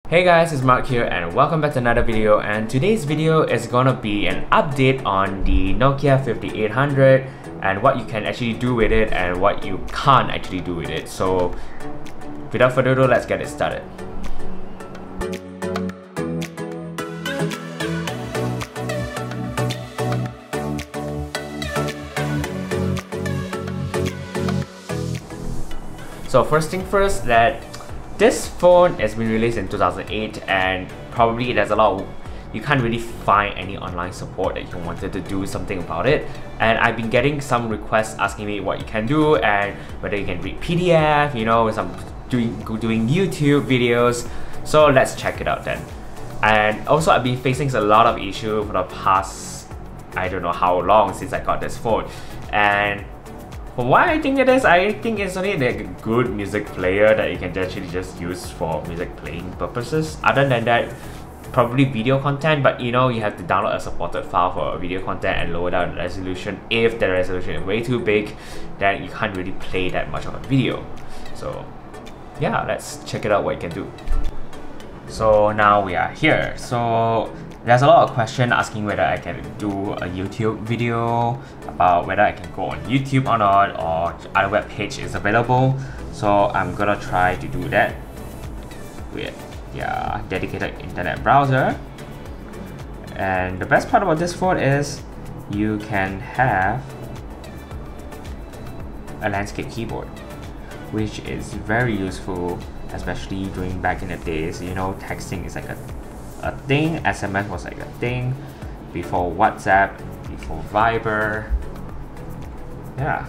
Hey guys, it's Mark here and welcome back to another video, and today's video is gonna be an update on the Nokia 5800 and what you can actually do with it and what you can't actually do with it. So without further ado, let's get it started. So first thing first, that this phone has been released in 2008 and probably there's a lot of, you can't really find any online support that you wanted to do something about it. And I've been getting some requests asking me what you can do and whether you can read PDF, you know, some doing YouTube videos. So let's check it out then. And also I've been facing a lot of issues for the past, I don't know how long since I got this phone. And for what I think it is, I think it's only like a good music player that you can actually just use for music playing purposes. Other than that, probably video content, but you know, you have to download a supported file for video content and lower down the resolution. If the resolution is way too big, then you can't really play that much of a video. So yeah, let's check it out what you can do. So now we are here. So there's a lot of questions asking whether I can do a YouTube video, about whether I can go on YouTube or not, or other web page is available. So I'm gonna try to do that with dedicated internet browser. And the best part about this phone is you can have a landscape keyboard, which is very useful, especially during back in the days. You know, texting is like a thing, SMS was like a thing, before WhatsApp, before Viber. Yeah.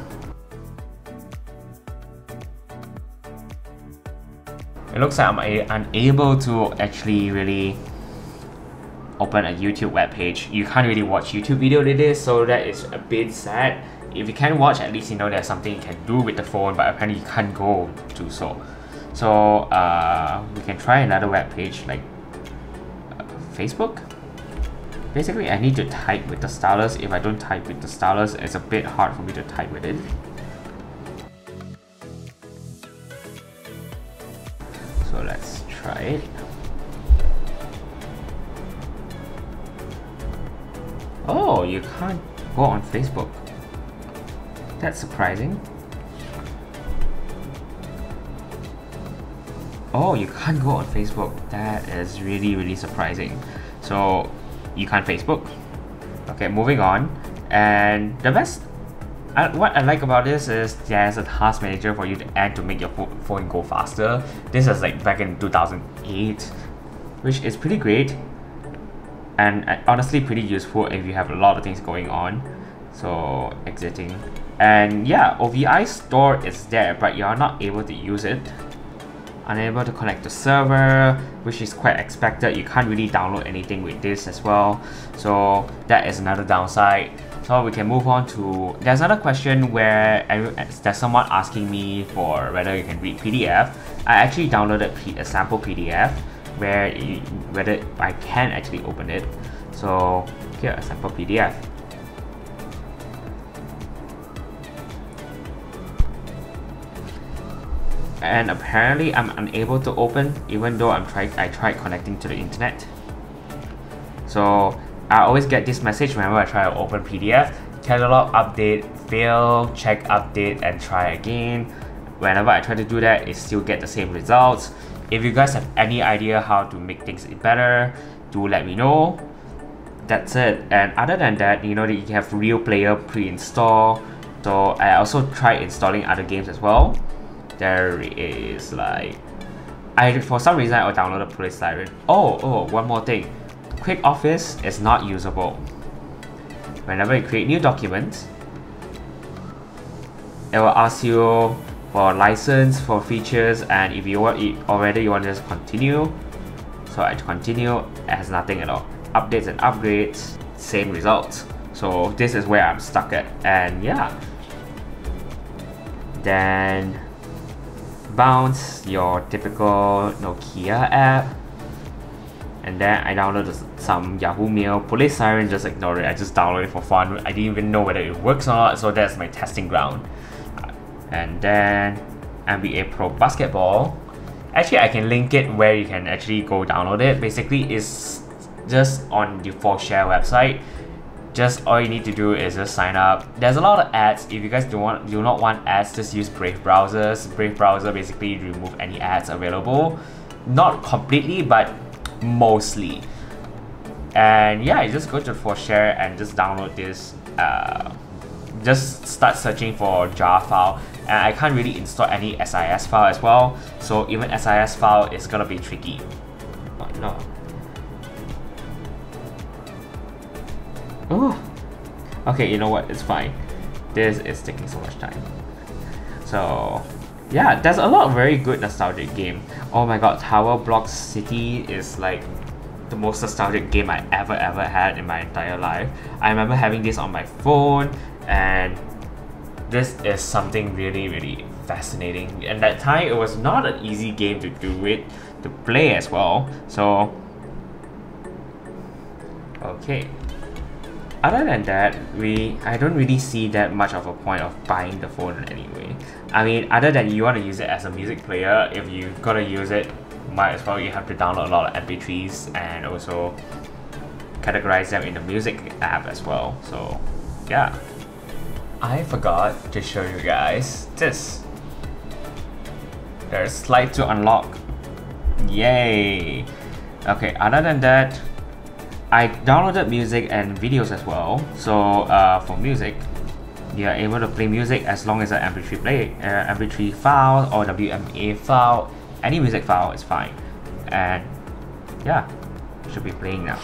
It looks like I'm unable to actually really open a YouTube web page. You can't really watch YouTube video with this, so that is a bit sad. If you can watch, at least you know there's something you can do with the phone, but apparently you can't go do so. So we can try another web page like Facebook. Basically, I need to type with the stylus. If I don't type with the stylus, it's a bit hard for me to type with it. So let's try it. Oh, you can't go on Facebook. That's surprising. Oh, you can't go on Facebook. That is really surprising. So you can't Facebook. Okay, moving on. And the best, what I like about this is there's a task manager for you to add to make your phone go faster. This is like back in 2008, which is pretty great and honestly pretty useful if you have a lot of things going on. So exiting, and yeah, OVI store is there, but you're not able to use it. Unable to connect to server, which is quite expected. You can't really download anything with this as well, so that is another downside. So we can move on to, there's another question where there's someone asking me for whether you can read PDF. I actually downloaded a sample PDF whether I can actually open it. So here, a sample PDF. And apparently I'm unable to open, even though I tried connecting to the internet. So I always get this message whenever I try to open PDF: catalog update, fail, check update, and try again. Whenever I try to do that, it still get the same results. If you guys have any idea how to make things better, do let me know. That's it. And other than that, you know that you have Real Player pre-install. So I also tried installing other games as well. There is like, for some reason I downloaded Police Siren. Oh, one more thing. Quick Office is not usable. Whenever you create new documents, it will ask you for license, for features, and if you want it already, you want to just continue. So I continue, it has nothing at all. Updates and upgrades, same results. So this is where I'm stuck at, and yeah. Then bounce, your typical Nokia app, and then I downloaded some Yahoo Mail. Police Siren, just ignore it. I just downloaded it for fun. I didn't even know whether it works or not, so that's my testing ground. And then NBA Pro Basketball, Actually, I can link it where you can actually go download it. Basically, it's just on the For Share website. Just all you need to do is just sign up. There's a lot of ads. If you guys do not want ads, just use Brave browsers. Brave browser basically remove any ads available. Not completely, but mostly. And yeah, you just go to For Share and just download this. Just start searching for jar file. And I can't really install any SIS file as well. So even SIS file is gonna be tricky. Oh, no. Oh. Okay, you know what? It's fine. This is taking so much time. So yeah, there's a lot of very good nostalgic game. Oh my god, Tower Block City is like the most nostalgic game I ever had in my entire life. I remember having this on my phone, and this is something really fascinating. And that time it was not an easy game to play as well. So okay. Other than that, I don't really see that much of a point of buying the phone anyway. I mean, other than you want to use it as a music player, if you're gonna use it, might as well you have to download a lot of MP3s and also categorize them in the music app as well. So yeah. I forgot to show you guys this. There's slide to unlock. Yay! Okay, other than that, I downloaded music and videos as well. So for music, you are able to play music as long as an MP3 file or WMA file. Any music file is fine. And yeah, should be playing now.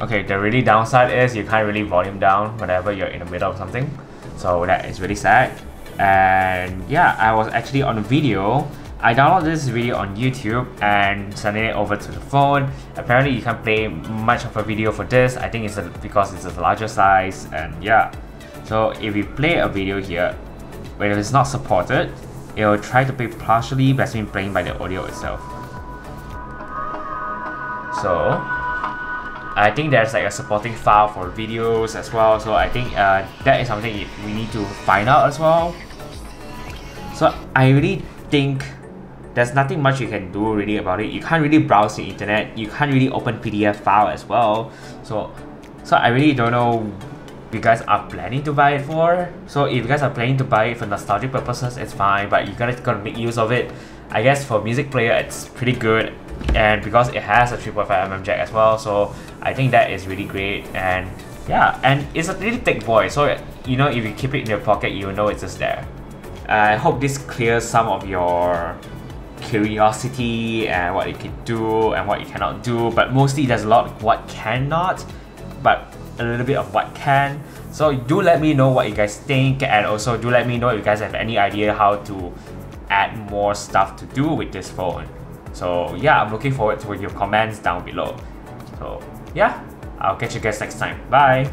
Okay, the really downside is you can't really volume down whenever you're in the middle of something. So that is really sad. And yeah, I was actually on a video. I downloaded this video on YouTube and sending it over to the phone. Apparently you can't play much of a video for this. I think it's because it's a larger size, and yeah. So if you play a video here, when it's not supported, it will try to play partially by playing by the audio itself. So I think there's like a supporting file for videos as well, so I think that is something we need to find out as well. So I really think there's nothing much you can do really about it. You can't really browse the internet, you can't really open PDF file as well. So I really don't know if you guys are planning to buy it for. So if you guys are planning to buy it for nostalgic purposes, it's fine, but you guys gotta make use of it. I guess for music player it's pretty good, and because it has a 3.5mm jack as well, so I think that is really great. And yeah, and it's a really thick voice, so you know, if you keep it in your pocket, you know it's just there. I hope this clears some of your curiosity and what it can do and what it cannot do, but mostly there's a lot of what cannot, but a little bit of what can. So do let me know what you guys think, and also do let me know if you guys have any idea how to add more stuff to do with this phone. So yeah, I'm looking forward to your comments down below. So yeah, I'll catch you guys next time. Bye!